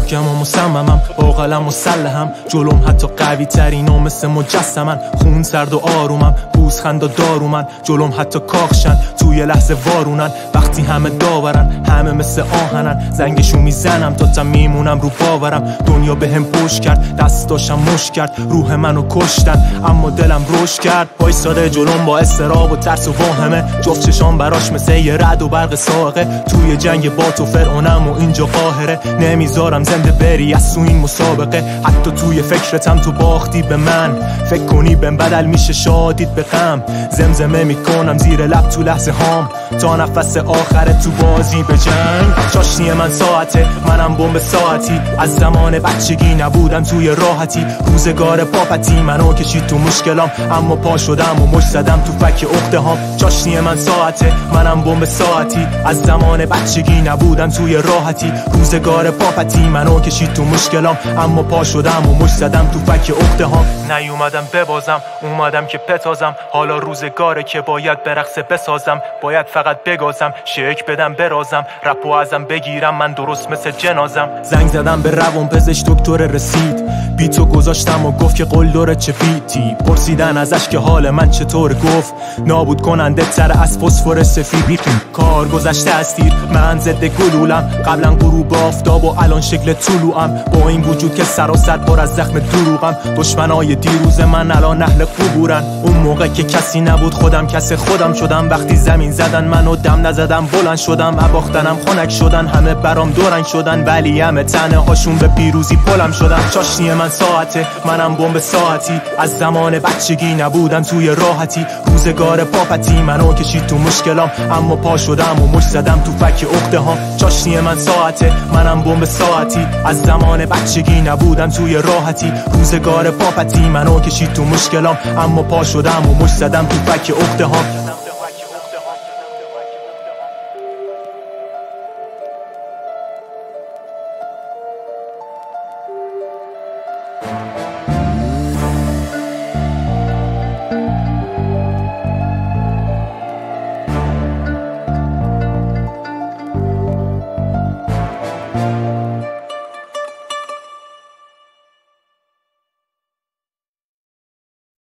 محکم و مصممم، با قلم مسلحم، جلوم حتی قوی ترین و مثل مجسمن. خون سرد و آرومم، پوزخند و دارومن، جلوم حتی کاخشن، توی لحظه وارونن. وقتی همه داورن، همه مثل آهنن، زنگشو میزنم تا میمونم رو باورم. دنیا به هم پشت کرد، دستاشم مشت کرد، روح منو کشتن اما دلم روش کرد. وایساده جلوم با استراب و ترس و واهمه، جفت چشام براش مثل یه رعد و برق ساقه. توی جنگ با تو فرعونم و اینجا قاهره، نمیذارم زنده بری از تو این مسابقه. حتی توی فکرتم تو باختی به من، فکر کنی بهم بدل میشه شادیت به غم. زمزمه میکنم زیر لب تو لحظه هام، تا نفس آخره تو بازی به جنگ. چاشنی من ساعته، منم بمب ساعتی، از زمان بچگی نبودم توی راحتی. روزگار پاپتی منو کشید تو مشکلام، اما پا شدم و مش زدم تو فک عقده هام. چاشنی من ساعته، منم بمب ساعتی، از زمان بچگی نبودم توی راحتی. روزگار پاپتی منو کشید تو مشکلام، اما پا شدم و مش زدم تو فک عقده هام. نیومدم ببازم، اومدم که بتازم، حالا روزگاره که باید برقصه بسازم. باید فقط بگازم، شک بدم برازم، رپو ازم بگیرم من درست مثل جنازم. زنگ زدم به روان پزشک دکتر رسید، بیتو گذاشتم و گفت که قلدره چه بیتی. پرسیدن ازش که حال من چطور، گفت نابود کننده تر از فسفر سفید. کار گذشته از تیر، من ضد گلولم، قبلا غروب آفتاب و الان شکل طلوعم. با این وجود که سراسر پر از زخم دروغم، دشمنای دیروز من الان اهل قبورن. اون موقع که کسی نبود خودم کس خودم شدم، وقتی زمین زدن منو دم نزدم بلند شدم. اباختنم خنک شدن، همه برام دورنگ شدن، ولی همه تنه هاشون به پیروزی پلم شدن. چاشنی من ساعته، منم بمب ساعتی، از زمان بچگی نبودم توی راحتی. روزگار پاپتی منو کشید تو مشکلام، اما پا شدم و مش زدم تو فک عقده هام. چاشنی من ساعته، منم بمب ساعتی، از زمان بچگی نبودم توی راحتی. روزگار پاپتی منو کشید تو مشکلام، اما پا شدم و مش زدم تو فک عقده هام.